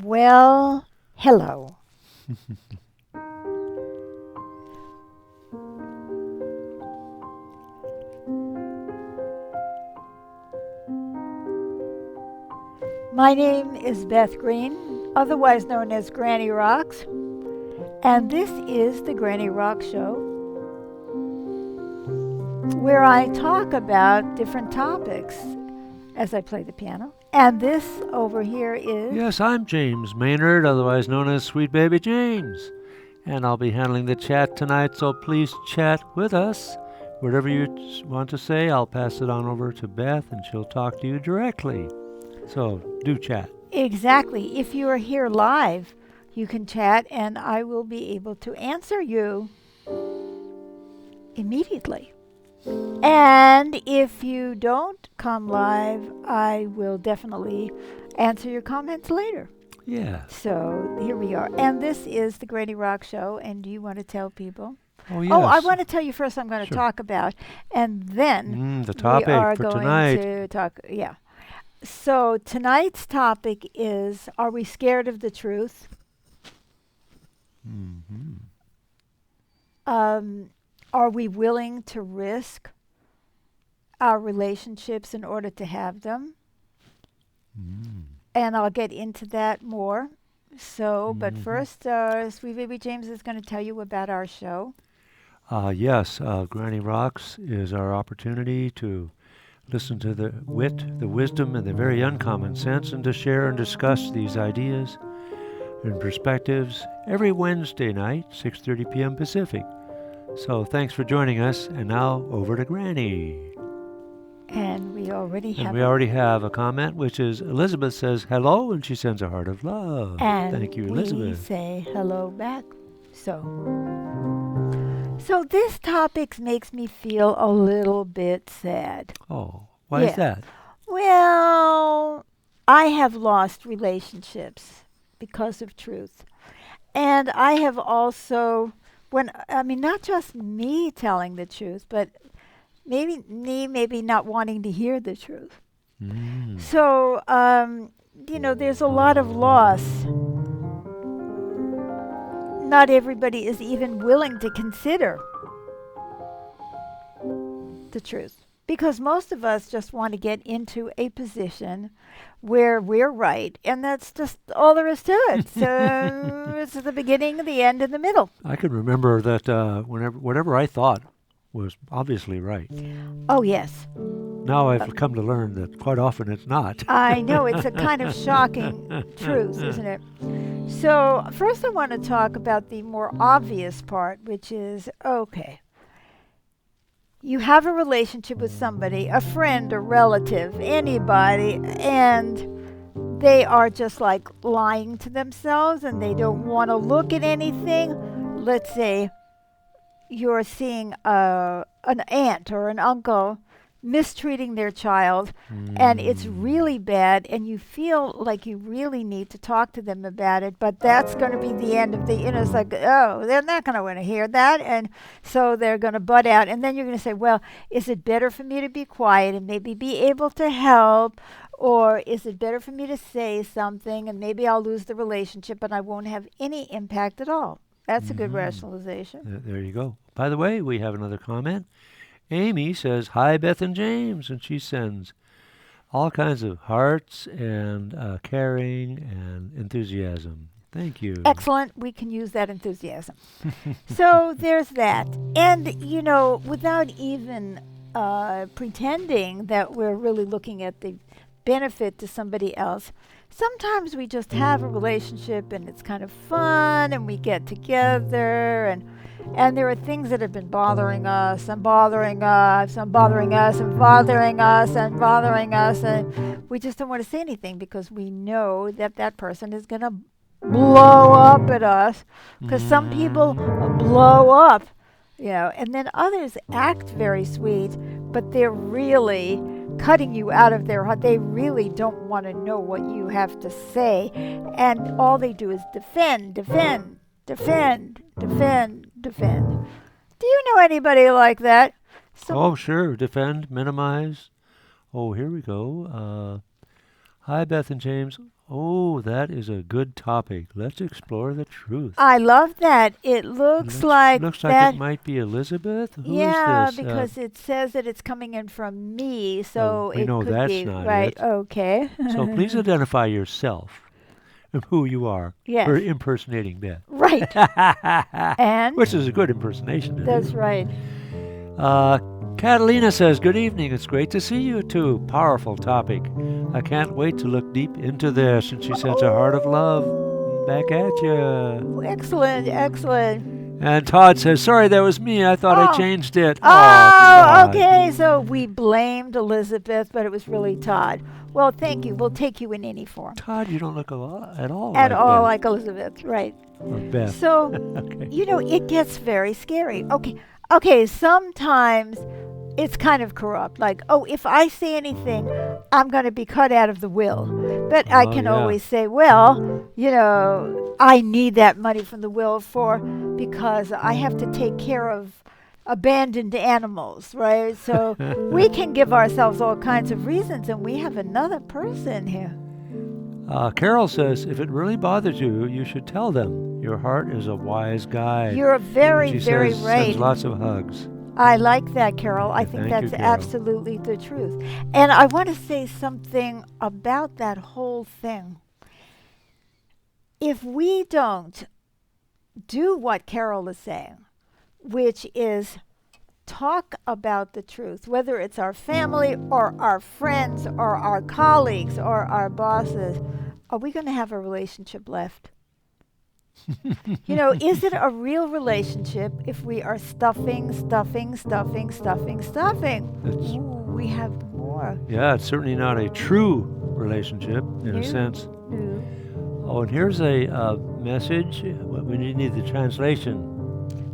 Well, hello. My name is Beth Green, otherwise known as Granny Rocks, and this is the Granny Rock Show, where I talk about different topics as I play the piano. And this over here is. Yes, I'm James Maynard, otherwise known as Sweet Baby James, and I'll be handling the chat tonight, so please chat with us. Whatever you want to say, I'll pass it on over to Beth and she'll talk to you directly. So do chat. Exactly. If you are here live, you can chat and I will be able to answer you immediately. And if you don't come live, I will definitely answer your comments later. Yeah. So here we are. And this is the Granny Rock Show. And do you want to tell people? Oh, yes. Oh, I want to tell you first I'm going to Sure. talk about, and then The we topic are for going tonight. to talk. Yeah. So tonight's topic is, are we scared of the truth? Mm-hmm. Are we willing to risk our relationships in order to have them? And I'll get into that more. So, but first, Sweet Baby James is going to tell you about our show. Yes, Granny Rocks is our opportunity to listen to the wit, the wisdom, and the very uncommon sense, and to share and discuss these ideas and perspectives every Wednesday night, 6:30 p.m. Pacific. So thanks for joining us, and now over to Granny. And we already And have we already have a comment, which is Elizabeth says hello, and she sends a heart of love. and Thank you, we Elizabeth. say hello back. So this topic makes me feel a little bit sad. Oh, why is Yeah. that? Well, I have lost relationships because of truth. And I have also, not just me telling the truth, but maybe not wanting to hear the truth. So, there's a lot of loss. Not everybody is even willing to consider the truth. Because most of us just want to get into a position where we're right, and that's just all there is to it. So it's the beginning, the end, and the middle. I can remember that whatever I thought was obviously right. Oh, yes. Now I've come to learn that quite often it's not. I know, it's a kind of shocking truth, isn't it? So, first I want to talk about the more obvious part, which is okay, you have a relationship with somebody, a friend, a relative, anybody, and they are just like lying to themselves and they don't want to look at anything. Let's say you're seeing an aunt or an uncle mistreating their child and it's really bad and you feel like you really need to talk to them about it, but that's going to be the end of it's like, oh, they're not going to want to hear that, and so they're going to butt out, and then you're going to say, well, is it better for me to be quiet and maybe be able to help, or is it better for me to say something and maybe I'll lose the relationship but I won't have any impact at all? That's a good rationalization. There you go. By the way, we have another comment. Amy says, hi, Beth and James, and she sends all kinds of hearts and caring and enthusiasm. Thank you. Excellent. We can use that enthusiasm. So there's that. And, without even pretending that we're really looking at the benefit to somebody else, sometimes we just have a relationship and it's kind of fun and we get together and there are things that have been bothering us and bothering us and bothering us and bothering us and bothering us, and we just don't want to say anything because we know that that person is going to blow up at us, because some people blow up, and then others act very sweet, but they're really cutting you out of their heart. They really don't want to know what you have to say, and all they do is defend, defend, defend, defend, defend. Do you know anybody like that? Oh, sure. Defend, minimize. Oh, here we go. Hi, Beth and James. Oh, that is a good topic. Let's explore the truth. I love that. It looks like Looks like it that. might be Elizabeth. Who is Yeah, this? because it says that it's coming in from me, Oh, so we it know could that's be not right. it. Okay. So please identify yourself and who you are for Yes. impersonating Beth. Right. And Which is a good impersonation to that's do. right. Uh, Catalina says, good evening. It's great to see you two. Powerful topic. I can't wait to look deep into this. And she sends a heart of love back at you. Excellent, excellent. And Todd says, sorry, that was me. I thought I Oh, changed it. Oh, oh, Todd. okay. So we blamed Elizabeth, but it was really Todd. Well, thank you. We'll take you in any form. Todd, you don't look at all At like all Beth. like Elizabeth, right? Or Beth. So, Okay. it gets very scary. Okay, sometimes it's kind of corrupt. Like, oh, if I say anything, I'm going to be cut out of the will. But I Oh, can yeah. always say, well, I need that money from the will because I have to take care of abandoned animals, right? So we can give ourselves all kinds of reasons, and we have another person here. Carol says, if it really bothers you, you should tell them. Your heart is a wise guide. You're very, She very says, right. sends lots of hugs. I like that, Carol. I think Thank that's you, Carol. absolutely the truth. And I want to say something about that whole thing. If we don't do what Carol is saying, which is talk about the truth, whether it's our family or our friends or our colleagues or our bosses, are we going to have a relationship left? Is it a real relationship if we are stuffing? That's- Ooh, we have more. Yeah, it's certainly not a true relationship in No. a sense. No. Oh, and here's a message. We need the translation.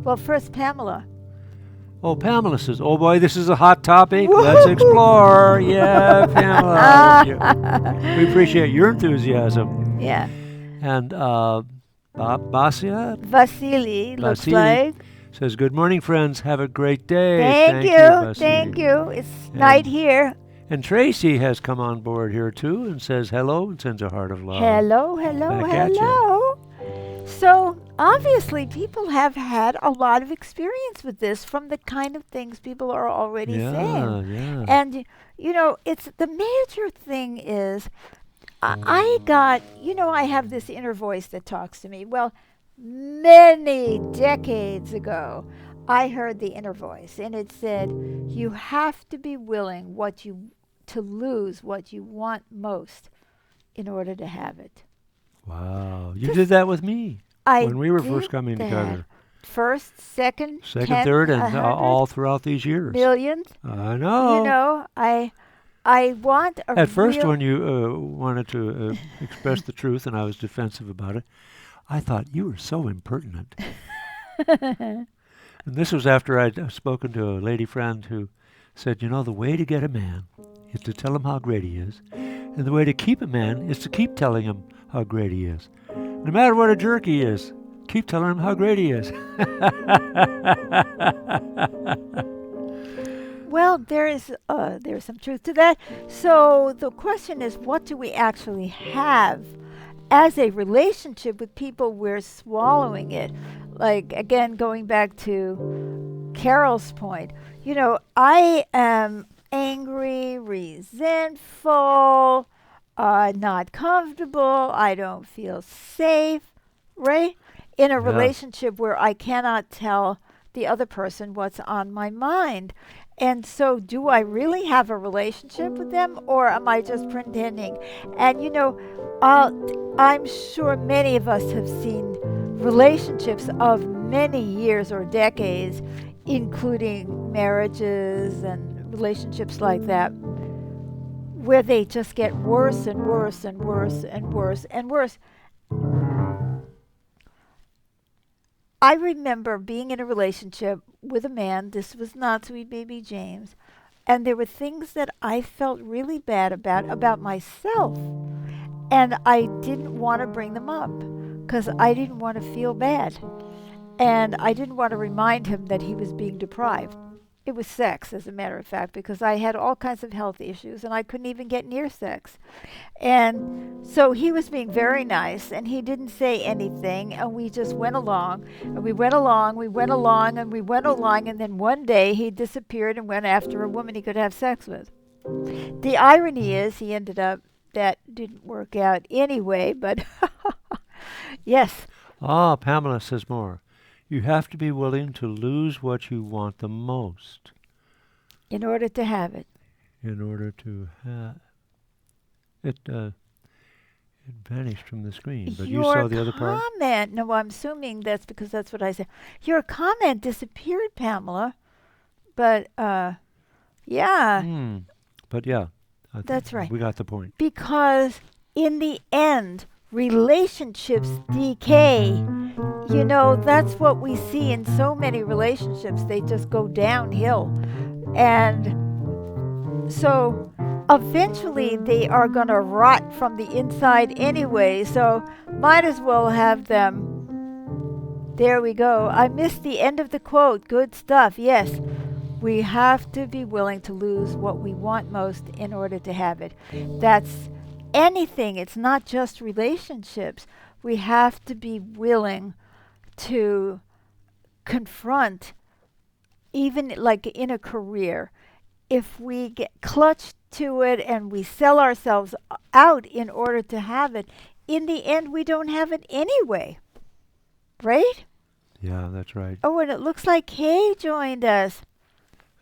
Well, first, Pamela. Oh, Pamela says, oh boy, this is a hot topic. Woo-hoo! Let's explore. Yeah, Pamela. We appreciate your enthusiasm. Yeah. And Basia Vasily looks Vasily like. says, good morning, friends. Have a great day. Thank you. Vasily. Thank you. It's night here. And Tracy has come on board here too and says hello and sends a heart of love. Hello. Back at ya. Hello. So, obviously, people have had a lot of experience with this from the kind of things people are already saying. Yeah. And, it's the major thing is I got, I have this inner voice that talks to me. Well, many decades ago, I heard the inner voice, and it said, you have to be willing to lose what you want most in order to have it. Wow. You Just- did that with me I when we were did first coming that. together. First, second, Second, 10th, third, and 100th, all throughout these years. millionth. I know. I want a At first, real when you wanted to express the truth and I was defensive about it, I thought you were so impertinent. And this was after I'd spoken to a lady friend who said, the way to get a man is to tell him how great he is. And the way to keep a man is to keep telling him how great he is. No matter what a jerk he is, keep telling him how great he is. Well, there's some truth to that. So the question is, what do we actually have as a relationship with people we're swallowing it? Like, again, going back to Carol's point, I am angry, resentful, not comfortable, I don't feel safe, right? In a Yeah. relationship where I cannot tell the other person what's on my mind. And so, do I really have a relationship with them, or am I just pretending? And I'm sure many of us have seen relationships of many years or decades, including marriages and relationships like that, where they just get worse and worse and worse and worse and worse. I remember being in a relationship with a man. This was not Sweet Baby James. And there were things that I felt really bad about myself. And I didn't want to bring them up because I didn't want to feel bad. And I didn't want to remind him that he was being deprived. It was sex, as a matter of fact, because I had all kinds of health issues and I couldn't even get near sex. And so he was being very nice and he didn't say anything. And we just went along and we went along, we went along and we went along. And then one day he disappeared and went after a woman he could have sex with. The irony is he ended up, that didn't work out anyway, but yes, Ah, Pamela says more. You have to be willing to lose what you want the most in order to have it. in order to have it. It vanished from the screen, but you Your saw the other part. comment, no, I'm assuming that's because that's what I said. Your comment disappeared, Pamela. But, yeah, Hmm. But yeah, that's right. we got the point. Because in the end, relationships decay. You know, that's what we see in so many relationships. They just go downhill. And so eventually they are going to rot from the inside anyway. So might as well have them. There we go. I missed the end of the quote. Good stuff. Yes. We have to be willing to lose what we want most in order to have it. That's anything. It's not just relationships. We have to be willing to confront, even like in a career, if we get clutched to it and we sell ourselves out in order to have it, in the end we don't have it anyway. Right? Yeah, that's right. Oh, and it looks like Kay joined us.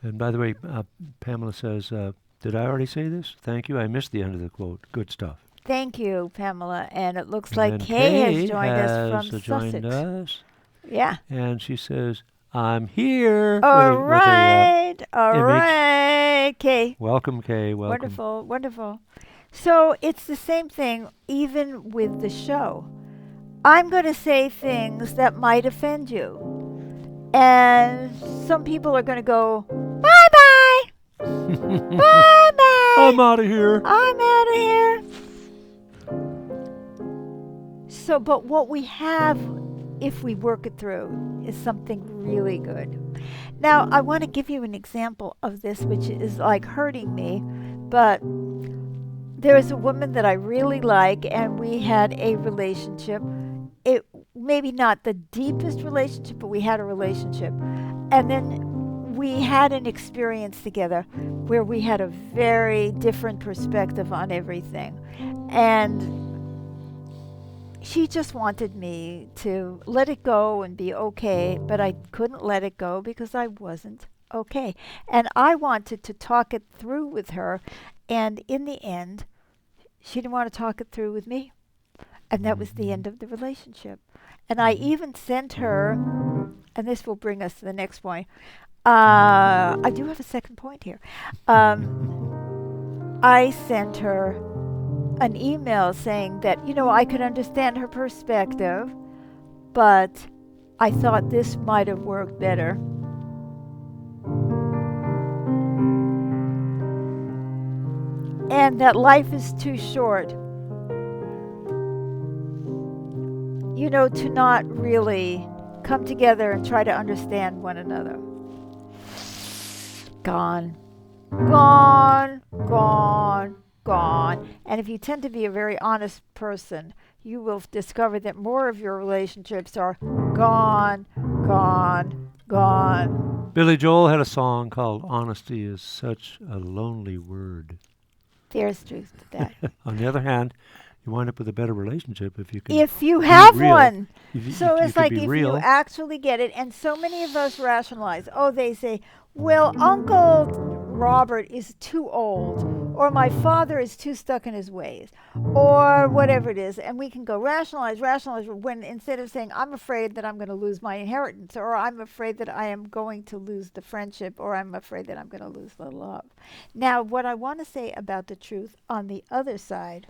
And by the way, Pamela says, did I already say this? Thank you. I missed the end of the quote. Good stuff. Thank you, Pamela. And it looks And like then Kay has joined us has from joined Sussex. us, Yeah. and she says, I'm here. All with right. All image. right. Kay. Welcome, Kay. Welcome. Wonderful. Wonderful. So it's the same thing even with the show. I'm going to say things that might offend you. And some people are going to go, bye-bye. Bye-bye. I'm out of here. I'm out of here. So, but what we have, if we work it through, is something really good. Now, I want to give you an example of this, which is like hurting me, but there is a woman that I really like, and we had a relationship. It maybe not the deepest relationship, but we had a relationship. And then we had an experience together where we had a very different perspective on everything. And she just wanted me to let it go and be okay, but I couldn't let it go because I wasn't okay. And I wanted to talk it through with her, and in the end, she didn't want to talk it through with me. And that was the end of the relationship. And I even sent her, and this will bring us to the next point. I do have a second point here. I sent her an email saying that, you know, I could understand her perspective, but I thought this might have worked better. And that life is too short, you know, to not really come together and try to understand one another. Gone. Gone. Gone. Gone. And if you tend to be a very honest person, you will discover that more of your relationships are gone, gone, gone. Billy Joel had a song called Honesty is Such a Lonely Word. There's truth to that. On the other hand, you wind up with a better relationship if you can. If you have real. one. If So you it's can like be if real. you actually get it, and so many of us rationalize. Oh, they say, well, Uncle Robert is too old, or my father is too stuck in his ways, or whatever it is. And we can go rationalize, when instead of saying, I'm afraid that I'm going to lose my inheritance, or I'm afraid that I am going to lose the friendship, or I'm afraid that I'm going to lose the love. Now, what I want to say about the truth on the other side.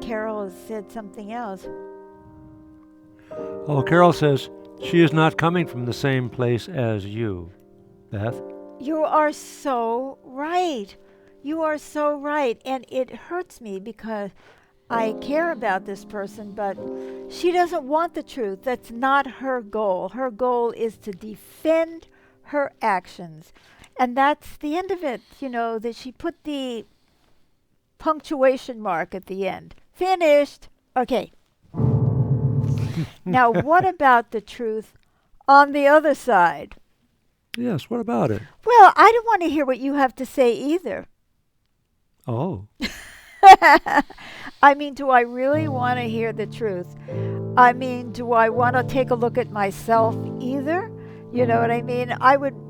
Carol has said something else. Oh, Carol says she is not coming from the same place as you, Beth. You are so right. You are so right. And it hurts me because I care about this person, but she doesn't want the truth. That's not her goal. Her goal is to defend her actions. And that's the end of it, that she put the punctuation mark at the end. Finished. Okay. Now, what about the truth on the other side? Yes, what about it? Well, I don't want to hear what you have to say either. Oh. I mean, do I really want to hear the truth? I mean, do I want to take a look at myself either? You know what I mean?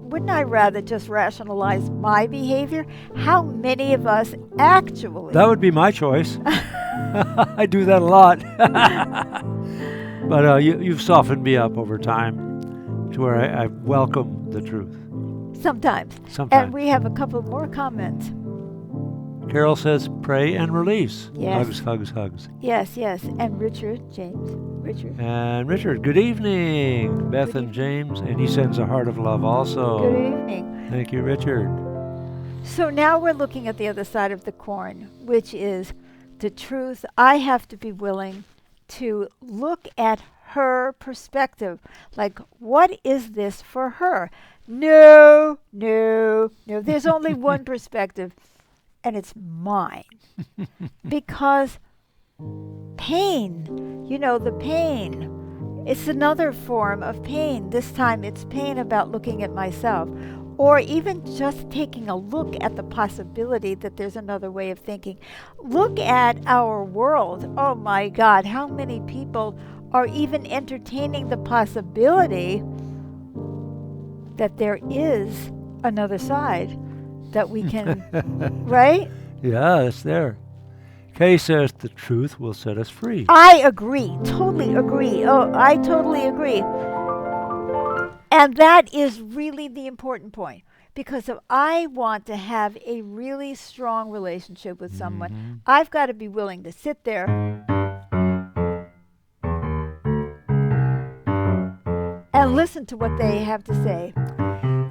Wouldn't I rather just rationalize my behavior? How many of us actually? That would be my choice. I do that a lot. But you've softened me up over time to where I welcome the truth. Sometimes. Sometimes. And we have a couple more comments. Carol says, pray and release. Yes. Hugs, hugs, hugs. Yes, yes. And James. Richard. And Richard, good evening. Beth Good and James. And he sends a heart of love also. Good evening. Thank you, Richard. So now we're looking at the other side of the coin, which is the truth. I have to be willing to look at her perspective. Like, what is this for her? No. There's only one perspective, and it's mine. Because pain, the pain, it's another form of pain. This time it's pain about looking at myself, or even just taking a look at the possibility that there's another way of thinking. Look at our world. Oh my God, how many people are even entertaining the possibility that there is another side that we can, right? Yeah, it's there. Kay says the truth will set us free. I agree, totally agree. Oh, I totally agree. And that is really the important point. Because if I want to have a really strong relationship with someone, I've got to be willing to sit there and listen to what they have to say.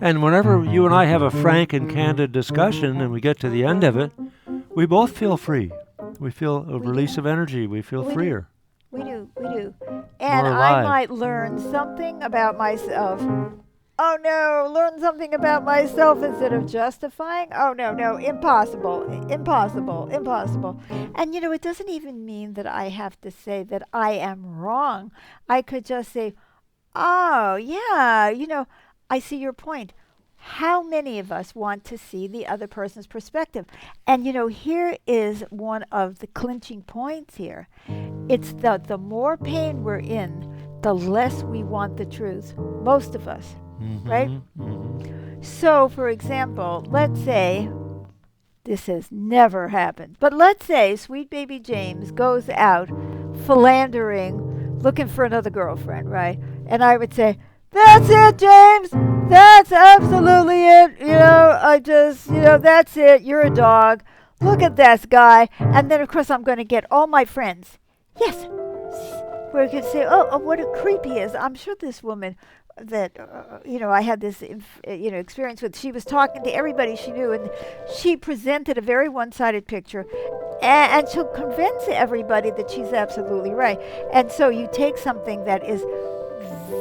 And whenever you and I have a frank and candid discussion and we get to the end of it, we both feel free. We feel a release of energy. We feel freer. We do. And I might learn something about myself. Oh no, learn something about myself instead of justifying? Oh no, impossible. And it doesn't even mean that I have to say that I am wrong. I could just say, oh yeah, I see your point. How many of us want to see the other person's perspective? And here is one of the clinching points here. It's the more pain we're in, the less we want the truth. Most of us, right? So, for example, let's say, this has never happened, but let's say sweet baby James goes out philandering, looking for another girlfriend, right? And I would say, that's it, James. That's absolutely it. That's it. You're a dog. Look at this guy. And then, of course, I'm going to get all my friends. Yes. Where you can say, oh, what a creep he is. I'm sure this woman that, I had this, experience with, she was talking to everybody she knew, and she presented a very one-sided picture. And she'll convince everybody that she's absolutely right. And so you take something that is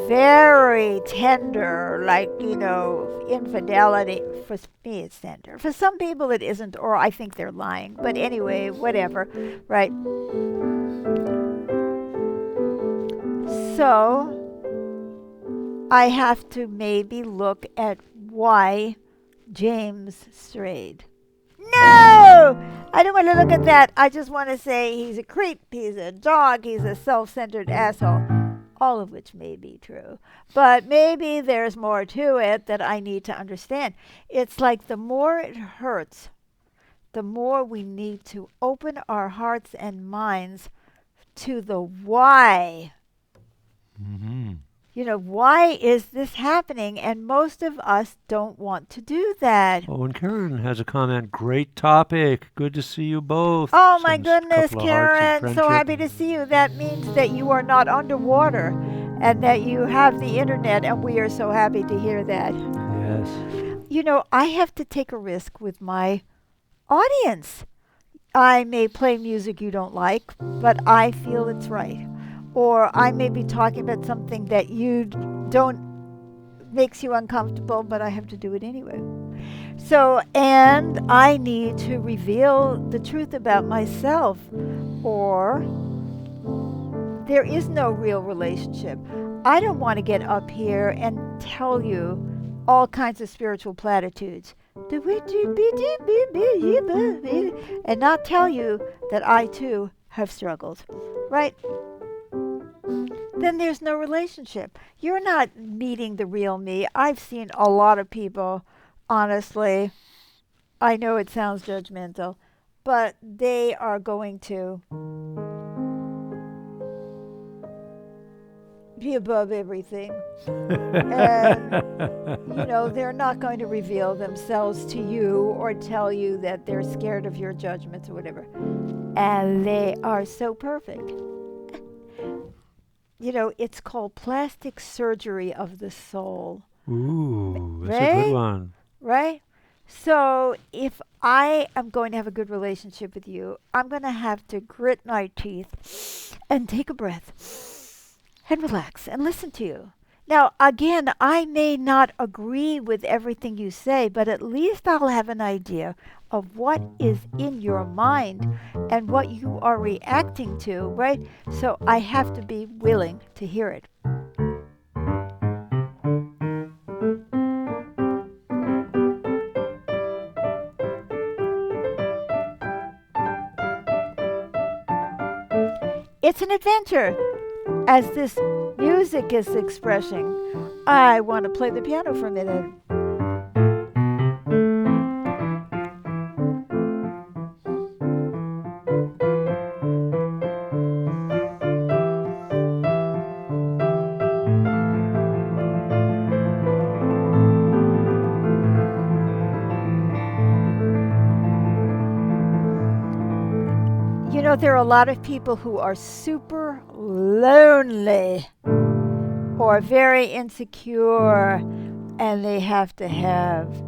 very tender, like, infidelity. For me, it's tender. For some people, it isn't, or I think they're lying. But anyway, whatever, right? So, I have to maybe look at why James strayed. No! I don't want to look at that. I just want to say he's a creep, he's a dog, he's a self-centered asshole. All of which may be true. But maybe there's more to it that I need to understand. It's like the more it hurts, the more we need to open our hearts and minds to the why. Why is this happening? And most of us don't want to do that. Oh, and Karen has a comment. Great topic. Good to see you both. Oh, my goodness, Karen. So happy to see you. That means that you are not underwater and that you have the internet, and we are so happy to hear that. Yes. I have to take a risk with my audience. I may play music you don't like, but I feel it's right. Or I may be talking about something that you don't makes you uncomfortable, but I have to do it anyway. So, and I need to reveal the truth about myself, or there is no real relationship. I don't want to get up here and tell you all kinds of spiritual platitudes and not tell you that I too have struggled, right? Then there's no relationship. You're not meeting the real me. I've seen a lot of people, honestly, I know it sounds judgmental, but they are going to be above everything. And, they're not going to reveal themselves to you or tell you that they're scared of your judgments or whatever. And they are so perfect. It's called plastic surgery of the soul. Ooh, that's right? a good one. Right? So if I am going to have a good relationship with you, I'm going to have to grit my teeth and take a breath and relax and listen to you. Now, again, I may not agree with everything you say, but at least I'll have an idea of what is in your mind and what you are reacting to, right? So I have to be willing to hear it. It's an adventure, as this music is expressing. I want to play the piano for a minute. There are a lot of people who are super lonely or very insecure, and they have to have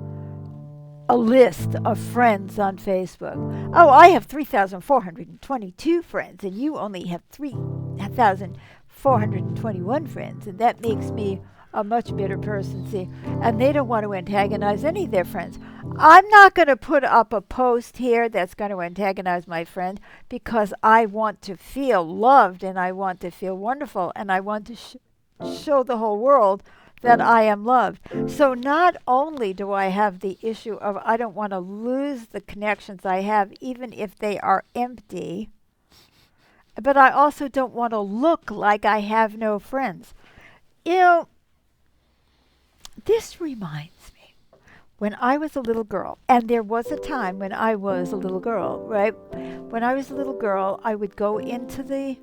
a list of friends on Facebook. Oh, I have 3,422 friends, and you only have 3,421 friends, and that makes me a much better person, see. And they don't want to antagonize any of their friends. I'm not going to put up a post here that's going to antagonize my friend, because I want to feel loved, and I want to feel wonderful, and I want to show the whole world that I am loved. So not only do I have the issue of I don't want to lose the connections I have, even if they are empty, but I also don't want to look like I have no friends. This reminds me, when I was a little girl, and there was a time when I was a little girl, right? When I was a little girl, I would go into the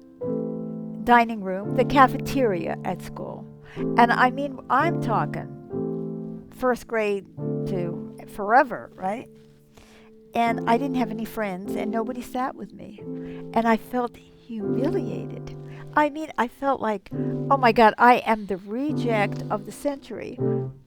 dining room, the cafeteria at school. And I mean, I'm talking first grade to forever, right? And I didn't have any friends, and nobody sat with me. And I felt humiliated. I mean, I felt like, oh my God, I am the reject of the century.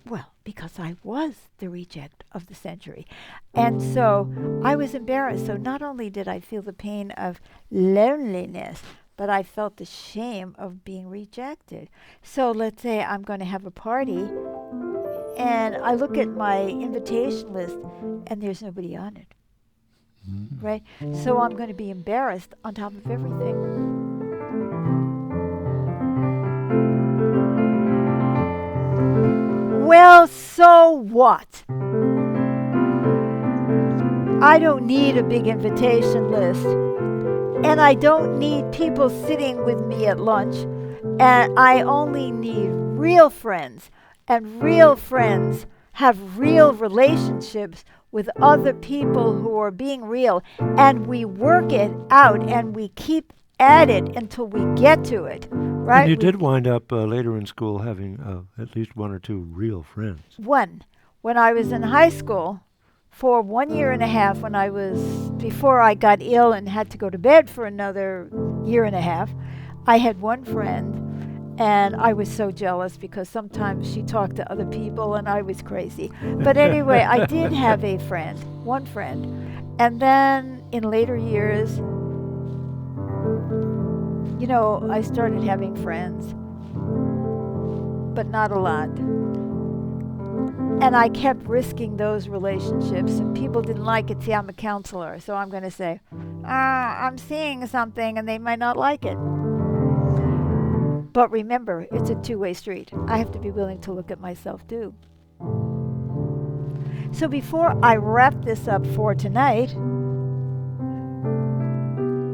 Well, because I was the reject of the century. And so I was embarrassed. So not only did I feel the pain of loneliness, but I felt the shame of being rejected. So let's say I'm going to have a party, and I look at my invitation list, and there's nobody on it. Right? So I'm going to be embarrassed on top of everything. Well, so what? I don't need a big invitation list. And I don't need people sitting with me at lunch. And I only need real friends. And real friends have real relationships with other people who are being real. And we work it out, and we keep at it until we get to it. Right? And you did wind up later in school having at least one or two real friends. One. When I was in high school, for 1 year and a half, before I got ill and had to go to bed for another year and a half, I had one friend, and I was so jealous because sometimes she talked to other people and I was crazy. But anyway, I did have one friend, And then in later years, I started having friends, but not a lot. And I kept risking those relationships, and people didn't like it. See, I'm a counselor, so I'm going to say, I'm seeing something, and they might not like it. But remember, it's a two-way street. I have to be willing to look at myself, too. So before I wrap this up for tonight,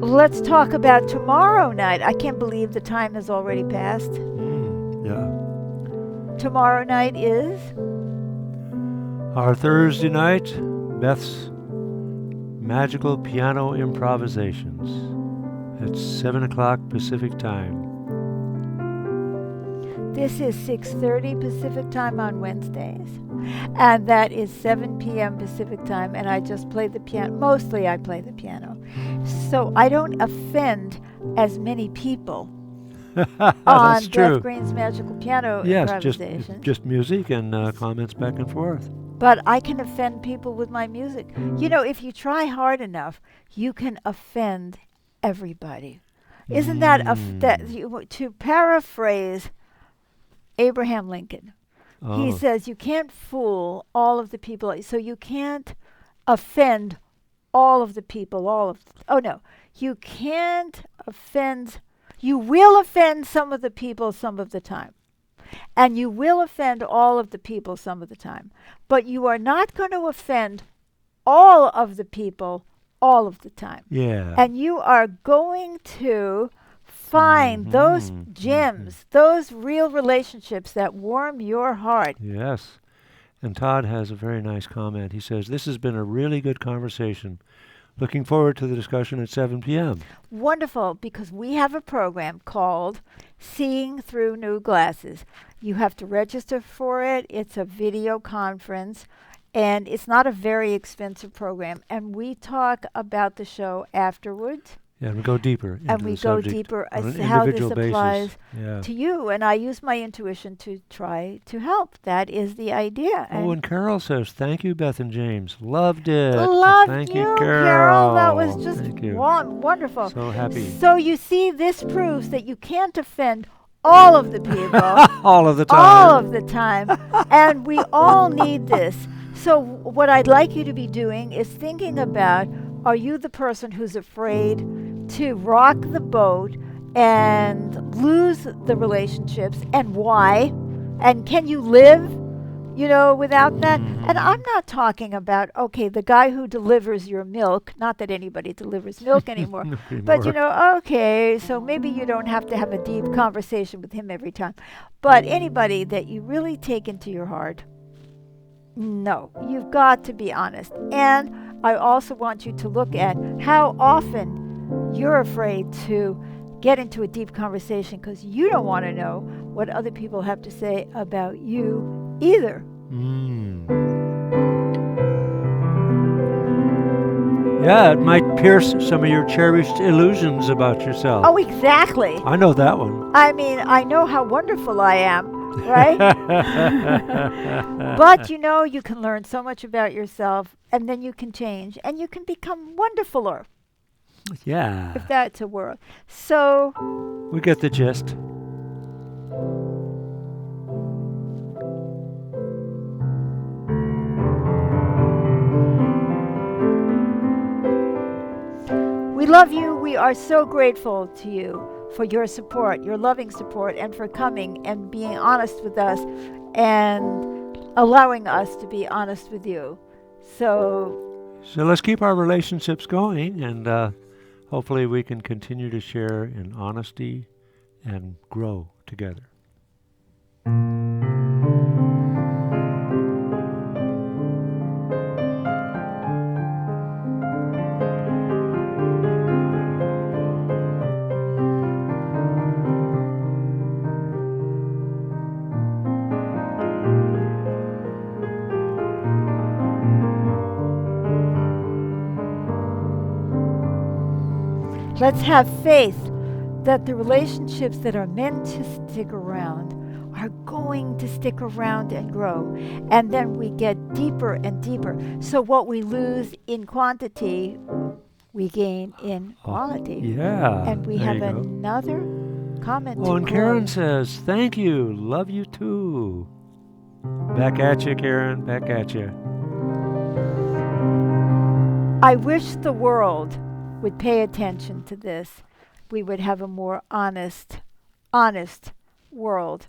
let's talk about tomorrow night. I can't believe the time has already passed. Yeah. Tomorrow night is? Our Thursday night, Beth's Magical Piano Improvisations at 7 o'clock Pacific Time. This is 6:30 Pacific Time on Wednesdays. And that is 7 p.m. Pacific Time. And I just play the piano. Mostly I play the piano. So I don't offend as many people on That's true. Beth Green's Magical Piano Yes, Improvisation. just music and comments back and forth. But I can offend people with my music. If you try hard enough, you can offend everybody. Isn't that to paraphrase Abraham Lincoln? He says you can't fool all of the people, so you can't offend all of the people. You can't offend. You will offend some of the people some of the time. And you will offend all of the people some of the time. But you are not going to offend all of the people all of the time. Yeah. And you are going to find those gems, those real relationships that warm your heart. Yes. And Todd has a very nice comment. He says, this has been a really good conversation. Looking forward to the discussion at 7 p.m. Wonderful, because we have a program called Seeing Through New Glasses. You have to register for it. It's a video conference, and it's not a very expensive program. And we talk about the show afterwards. Yeah, and we go deeper into And we the go subject deeper on as an to how this individual applies basis. to you. And I use my intuition to try to help. That is the idea. Oh, and Carol says, thank you, Beth and James. Loved it. Loved Thank you, you, Carol. That was just Thank you. wonderful. So happy. So you see, this proves that you can't offend all of the people. All of the time. All of the time. And we all need this. So what I'd like you to be doing is thinking about, are you the person who's afraid to rock the boat and lose the relationships, and why? And can you live, without that? And I'm not talking about, the guy who delivers your milk, not that anybody delivers milk anymore, but so maybe you don't have to have a deep conversation with him every time. But anybody that you really take into your heart, no, you've got to be honest. And I also want you to look at how often you're afraid to get into a deep conversation because you don't want to know what other people have to say about you either. Yeah, it might pierce some of your cherished illusions about yourself. Oh, exactly. I know that one. I mean, I know how wonderful I am, right? But you can learn so much about yourself, and then you can change, and you can become wonderfuler. Yeah. If that's a word. So we get the gist. we love you. We are so grateful to you for your support, your loving support, and for coming and being honest with us and allowing us to be honest with you. So let's keep our relationships going, and hopefully we can continue to share in honesty and grow together. let's have faith that the relationships that are meant to stick around are going to stick around and grow. And then we get deeper and deeper. So what we lose in quantity, we gain in quality. Yeah. And we there have you go. another comment. Oh, to and Karen close. says, thank you. Love you too. Back at you, Karen. Back at you. I wish the world would pay attention to this. We would have a more honest world,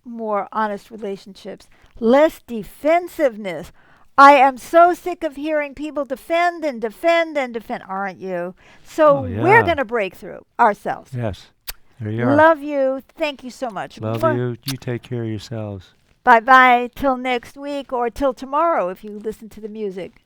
more honest relationships, less defensiveness. I am so sick of hearing people defend and defend and defend, aren't you? So Oh, we're yeah. going to break through ourselves. Yes. There you are. Love you. Thank you so much. Love you. You take care of yourselves. Bye bye till next week or till tomorrow if you listen to the music.